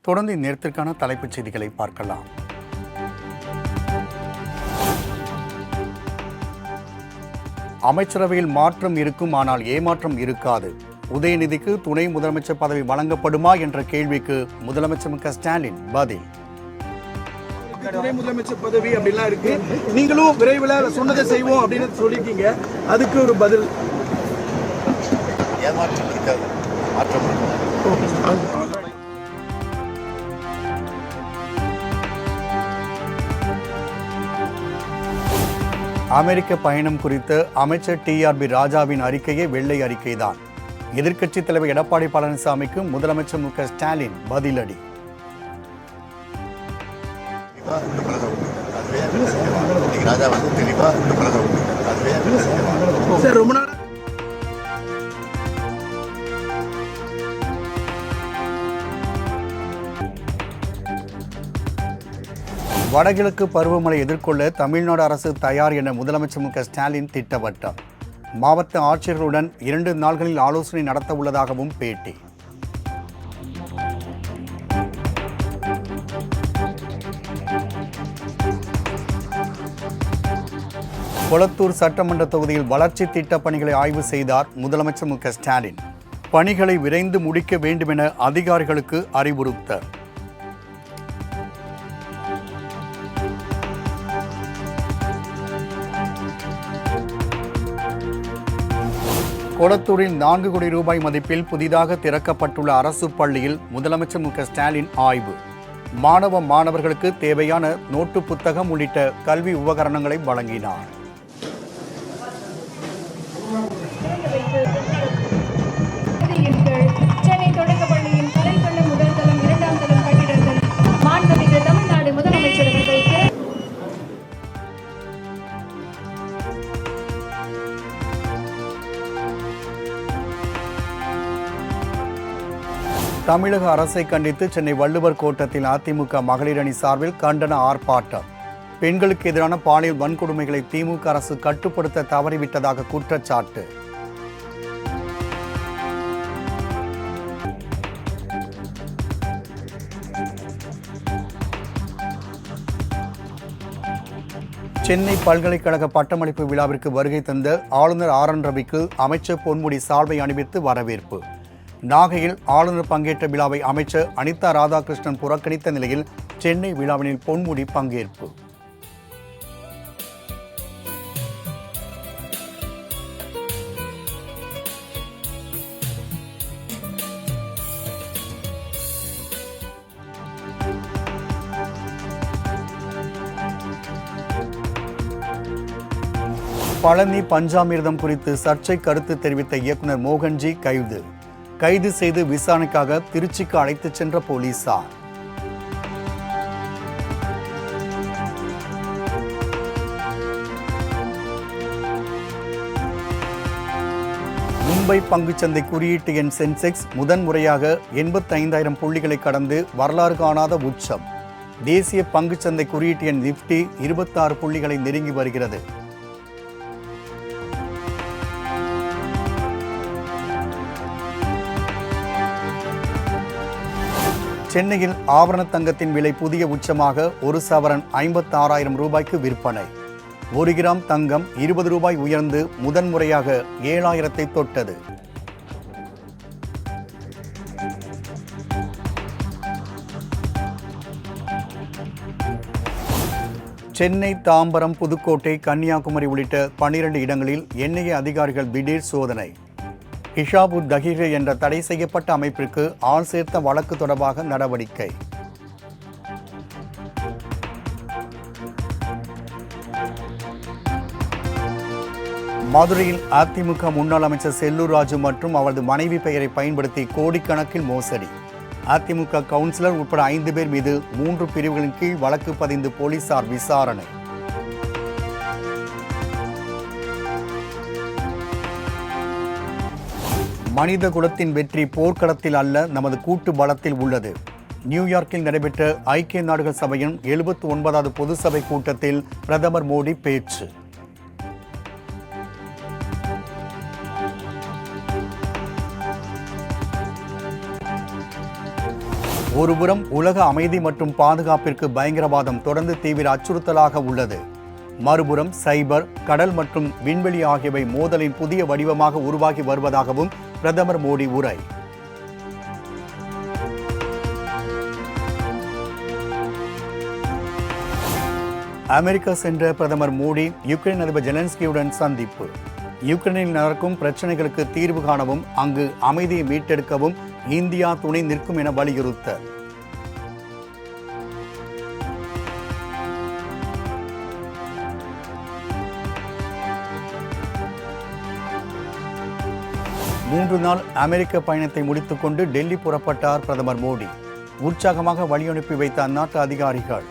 தொடர்ந்து இந்நேரத்திற்கான தலைப்புச் செய்திகளை பார்க்கலாம். அமைச்சரவையில் மாற்றம் இருக்கும், ஆனால் ஏமாற்றம் இருக்காது. உதயநிதிக்கு துணை முதலமைச்சர் பதவி வழங்கப்படுமா என்ற கேள்விக்கு முதலமைச்சர் மு.க. ஸ்டாலின் பதில். துணை முதலமைச்சர் பதவி அப்படிலாம் இருக்கு, நீங்களும் விரைவில் சொன்னதை செய்வோம் அப்படின்னு சொல்லிருக்கீங்க, அதுக்கு ஒரு பதில்? ஏமாற்றம் இருக்காது, மாற்றம் இருக்கும். அமெரிக்க பயணம் குறித்து அமைச்சர் டிஆர்பி ராஜாவின் அறிக்கையே வெள்ளை அறிக்கைதான். எதிர்க்கட்சித் தலைவர் எடப்பாடி பழனிசாமிக்கு முதலமைச்சர் மு.க. ஸ்டாலின் பதிலடி. வடகிழக்கு பருவமழை எதிர்கொள்ள தமிழ்நாடு அரசு தயார் என முதலமைச்சர் மு.க. ஸ்டாலின் திட்டவட்டம். மாவட்ட ஆட்சியர்களுடன் 2 நாள்களில் ஆலோசனை நடத்த உள்ளதாகவும் பேட்டி. கொளத்தூர் சட்டமன்ற தொகுதியில் வளர்ச்சி திட்டப் பணிகளை ஆய்வு செய்தார் முதலமைச்சர் மு.க. ஸ்டாலின். பணிகளை விரைந்து முடிக்க வேண்டும் என அதிகாரிகளுக்கு அறிவுறுத்தல். கொளத்தூரில் 4 கோடி ரூபாய் மதிப்பில் புதிதாக திறக்கப்பட்டுள்ள அரசு பள்ளியில் முதலமைச்சர் மு.க. ஸ்டாலின் ஆய்வு. மாணவர்களுக்கு தேவையான நோட்டு புத்தகம் உள்ளிட்ட கல்வி உபகரணங்களை வழங்கினார். சென்னை தொடக்கப்பள்ளியின் கலைக்கண்ண முதல் தளம் 2ஆம் தளம் கட்டிடத்தில் மாண்புமிகு தமிழ்நாடு முதலமைச்சர் அவர்களுக்கு தமிழக அரசை கண்டித்து சென்னை வள்ளுவர் கோட்டத்தில் அதிமுக மகளிர் அணி சார்பில் கண்டன ஆர்ப்பாட்டம். பெண்களுக்கு எதிரான பாலியல் வன்கொடுமைகளை திமுக அரசு கட்டுப்படுத்த தவறிவிட்டதாக குற்றச்சாட்டு. சென்னை பல்கலைக்கழக பட்டமளிப்பு விழாவிற்கு வருகை தந்த ஆளுநர் ஆர்.என். ரவிக்கு அமைச்சர் பொன்முடி சால்வை அணிவித்து வரவேற்பு. நாகையில் ஆளுநர் பங்கேற்ற விழாவை அமைச்சர் அனிதா ராதாகிருஷ்ணன் புறக்கணித்த நிலையில் சென்னை விழாவினில் பொன்முடி பங்கேற்பு. பழனி பஞ்சாமிர்தம் குறித்து சர்ச்சை கருத்து தெரிவித்த இயக்குனர் மோகன்ஜி கைது செய்து விசாரணைக்காக திருச்சிக்கு அழைத்துச் சென்ற போலீசார். மும்பை பங்குச்சந்தை குறியீட்டு எண் சென்செக்ஸ் முதன்முறையாக 85,000 புள்ளிகளை கடந்து வரலாறு காணாத உச்சம். தேசிய பங்குச்சந்தை குறியீட்டு எண் நிப்டி 26 புள்ளிகளை நெருங்கி வருகிறது. சென்னையில் ஆபரண தங்கத்தின் விலை புதிய உச்சமாக 1 சவரன் 56,000 ரூபாய்க்கு விற்பனை. 1 கிராம் தங்கம் 20 ரூபாய் உயர்ந்து முதன்முறையாக 7,000 தொட்டது. சென்னை, தாம்பரம், புதுக்கோட்டை, கன்னியாகுமரி உள்ளிட்ட 12 இடங்களில் என்ஐஏ அதிகாரிகள் திடீர் சோதனை. ஹிஷாபுத் தஹீர் என்ற தடை செய்யப்பட்ட அமைப்பிற்கு ஆள் சேர்த்த வழக்கு தொடர்பாக நடவடிக்கை. மதுரையில் அதிமுக முன்னாள் அமைச்சர் செல்லூர் ராஜு மற்றும் அவரது மனைவி பெயரை பயன்படுத்தி கோடிக்கணக்கில் மோசடி. அதிமுக கவுன்சிலர் உட்பட 5 பேர் மீது 3 பிரிவுகளின் கீழ் வழக்கு பதிந்து போலீசார் விசாரணை. மனித குலத்தின் வெற்றி போர்க்களத்தில் அல்ல, நமது கூட்டு பலத்தில் உள்ளது. நியூயார்க்கில் நடைபெற்ற ஐக்கிய நாடுகள் சபையின் 79வது பொது சபை கூட்டத்தில் பிரதமர் மோடி பேச்சு. ஒருபுறம் உலக அமைதி மற்றும் பாதுகாப்பிற்கு பயங்கரவாதம் தொடர்ந்து தீவிர அச்சுறுத்தலாக உள்ளது. மறுபுறம் சைபர், கடல் மற்றும் விண்வெளி ஆகியவை மோதலின் புதிய வடிவமாக உருவாகி வருவதாகவும் பிரதமர் மோடி உரை. அமெரிக்கா சென்ற பிரதமர் மோடி யுக்ரைன் அதிபர் ஜெலன்ஸ்கியுடன் சந்திப்பு. யுக்ரைனில் நடக்கும் பிரச்சினைகளுக்கு தீர்வு காணவும் அங்கு அமைதியை மீட்டெடுக்கவும் இந்தியா துணை நிற்கும் என வலியுறுத்தல். மூன்று நாள் அமெரிக்க பயணத்தை முடித்துக்கொண்டு டெல்லி புறப்பட்டார் பிரதமர் மோடி. உற்சாகமாக வழியனுப்பி வைத்த அந்நாட்டு அதிகாரிகள்.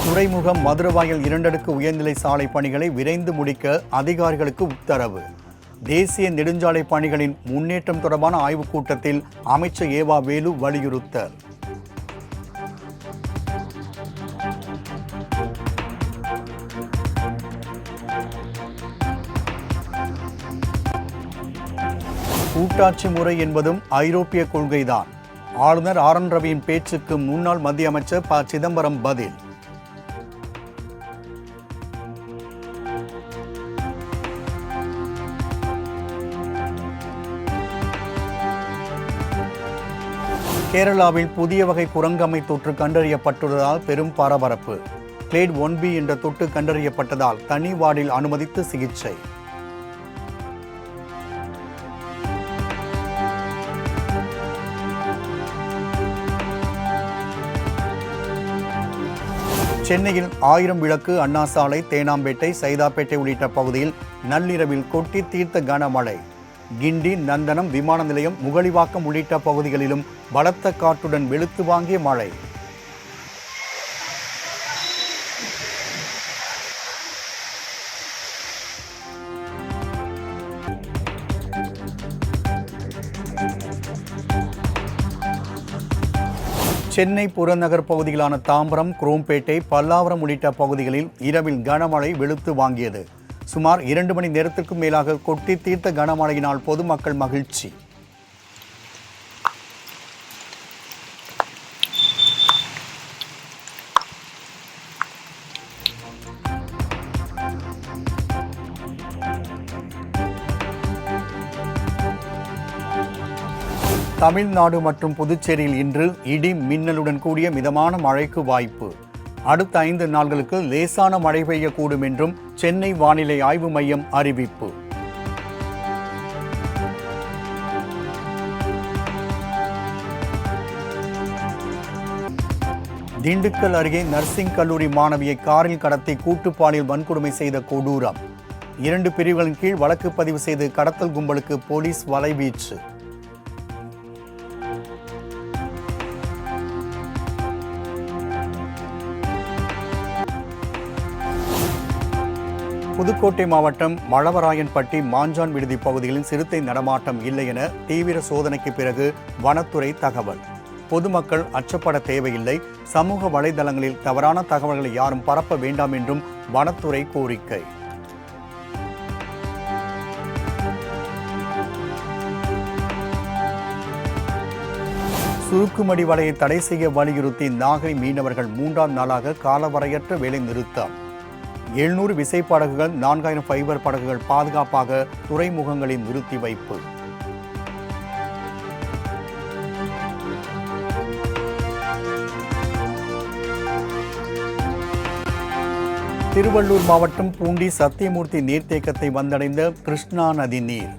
துறைமுகம் மதுரவாயல் 2 அடுக்கு உயர்நிலை சாலை பணிகளை விரைந்து முடிக்க அதிகாரிகளுக்கு உத்தரவு. தேசிய நெடுஞ்சாலை பணிகளின் முன்னேற்றம் தொடர்பான ஆய்வுக் கூட்டத்தில் அமைச்சர் ஏவா வேலு வலியுறுத்தல். கூட்டாட்சி முறை என்பதும் ஐரோப்பிய கொள்கைதான். ஆளுநர் ஆர்.என். ரவியின் பேச்சுக்கு முன்னாள் மத்திய அமைச்சர் ப. சிதம்பரம் பதில். கேரளாவில் புதிய வகை குரங்கம்மை தொற்று கண்டறியப்பட்டுள்ளதால் பெரும் பரபரப்பு. கிளேட் 1B என்ற தொற்று கண்டறியப்பட்டதால் தனி வார்டில் அனுமதித்து சிகிச்சை. சென்னையில் 1000 விளக்கு, அண்ணா சாலை, தேனாம்பேட்டை, சைதாப்பேட்டை உள்ளிட்ட பகுதியில் நள்ளிரவில் கொட்டி தீர்த்த கனமழை. கிண்டி, நந்தனம், விமான நிலையம், முகலிவாக்கம் உள்ளிட்ட பகுதிகளிலும் பலத்த காற்றுடன் வெளுத்து வாங்கிய மழை. சென்னை புறநகர் பகுதிகளான தாம்பரம், குரோம்பேட்டை, பல்லாவரம் உள்ளிட்ட பகுதிகளில் இரவில் கனமழை வெளுத்து வாங்கியது. சுமார் 2 மணி நேரத்திற்கும் மேலாக கொட்டி தீர்த்த கனமழையினால் பொதுமக்கள் மகிழ்ச்சி. தமிழ்நாடு மற்றும் புதுச்சேரியில் இன்று இடி மின்னலுடன் கூடிய மிதமான மழைக்கு வாய்ப்பு. அடுத்த 5 நாட்களுக்கு லேசான மழை பெய்யக்கூடும் என்றும் சென்னை வானிலை ஆய்வு மையம் அறிவிப்பு. திண்டுக்கல் அருகே நர்சிங் கல்லூரி மாணவியை காரில் கடத்தி கூட்டுப்பாலியல் வன்கொடுமை செய்த கொடூரம். 2 பிரிவுகளின் கீழ் வழக்கு பதிவு செய்து கடத்தல் கும்பலுக்கு போலீஸ் வலைவீச்சு. புதுக்கோட்டை மாவட்டம் மழவராயன்பட்டி, மாஞ்சான் விடுதி பகுதிகளில் சிறுத்தை நடமாட்டம் இல்லை என தீவிர சோதனைக்கு பிறகு வனத்துறை தகவல். பொதுமக்கள் அச்சப்பட தேவையில்லை. சமூக வலைதளங்களில் தவறான தகவல்களை யாரும் பரப்ப வேண்டாம் என்றும் வனத்துறை கோரிக்கை. சுருக்குமடி வலையை தடை செய்ய வலியுறுத்தி நாகை மீனவர்கள் 3ஆம் நாளாக காலவரையற்ற வேலை நிறுத்தம். 700 விசைப்படகுகள், 4000 ஃபைபர் படகுகள் பாதுகாப்பாக துறைமுகங்களில் நிறுத்தி வைப்பு. திருவள்ளூர் மாவட்டம் பூண்டி சத்தியமூர்த்தி நீர்த்தேக்கத்தை வந்தடைந்த கிருஷ்ணா நதி நீர்.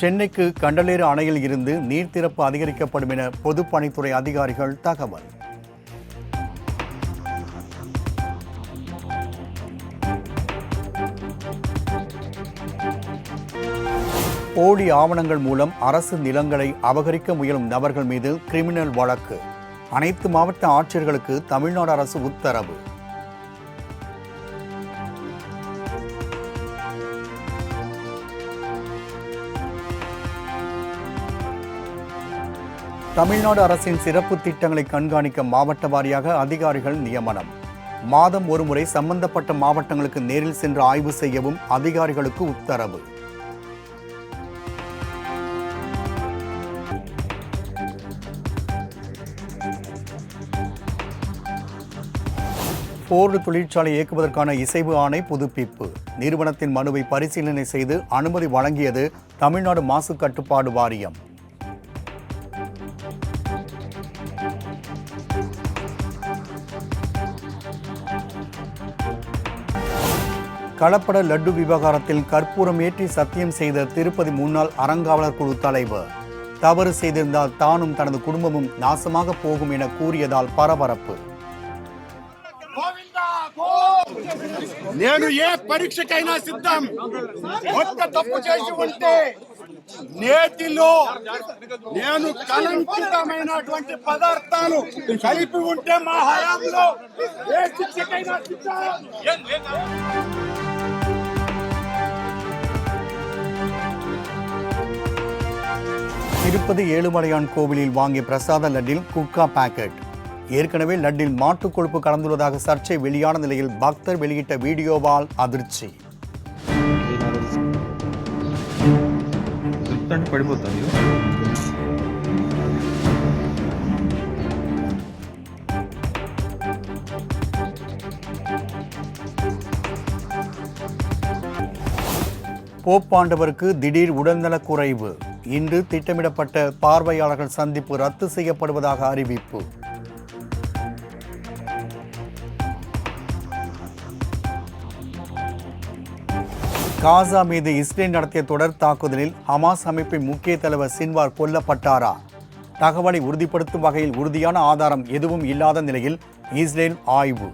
சென்னைக்கு கண்டலேறு அணையில் இருந்து நீர் திறப்பு அதிகரிக்கப்படும் என பொதுப்பணித்துறை அதிகாரிகள் தகவல். போலி ஆவணங்கள் மூலம் அரசு நிலங்களை அபகரிக்க முயலும் நபர்கள் மீது கிரிமினல் வழக்கு. அனைத்து மாவட்ட ஆட்சியர்களுக்கு தமிழ்நாடு அரசு உத்தரவு. தமிழ்நாடு அரசின் சிறப்பு திட்டங்களை கண்காணிக்க மாவட்ட வாரியாக அதிகாரிகள் நியமனம். மாதம் ஒருமுறை சம்பந்தப்பட்ட மாவட்டங்களுக்கு நேரில் சென்று ஆய்வு செய்யவும் அதிகாரிகளுக்கு உத்தரவு. போர்டு தொழிற்சாலை இயக்குவதற்கான இசைவு ஆணை புதுப்பிப்பு. நிறுவனத்தின் மனுவை பரிசீலனை செய்து அனுமதி வழங்கியது தமிழ்நாடு மாசு கட்டுப்பாடு வாரியம். கலப்பட லட்டு விவகாரத்தில் கற்பூரம் ஏற்றி சத்தியம் செய்த திருப்பதி முன்னாள் அறங்காவலர் குழு தலைவர் தவறு செய்திருந்தால் தானும் தனது குடும்பமும் நாசமாக போகும் என கூறியதால் பரபரப்பு. నేను ఏ పరీక్షకైనా సిద్ధం. ఒక్క తప్పు చేసి ఉంటే నేతిలో నేను కలంకితమైనటువంటి పదార్థాలు కలిపి ఉంటే మా హయాంలో ఏ శిక్షకైనా సిద్ధం. திருப்பதி ஏழுமலையான் கோவிலில் வாங்கிய பிரசாத லட்டில் குட்கா பாக்கெட். ஏற்கனவே லட்டில் மாட்டுக் கொழுப்பு கலந்துள்ளதாக சர்ச்சை வெளியான நிலையில் பக்தர் வெளியிட்ட வீடியோவால் அதிர்ச்சி. போப்பாண்டவருக்கு திடீர் உடல்நலக் குறைவு. இன்று திட்டமிடப்பட்ட பார்வையாளர்கள் சந்திப்பு ரத்து செய்யப்படுவதாக அறிவிப்பு. காசா மீது இஸ்ரேல் நடத்திய தொடர் தாக்குதலில் ஹமாஸ் அமைப்பின் முக்கிய தலைவர் சின்வார் கொல்லப்பட்டாரா? தகவலை உறுதிப்படுத்தும் வகையில் உறுதியான ஆதாரம் எதுவும் இல்லாத நிலையில் இஸ்ரேல் ஆய்வு.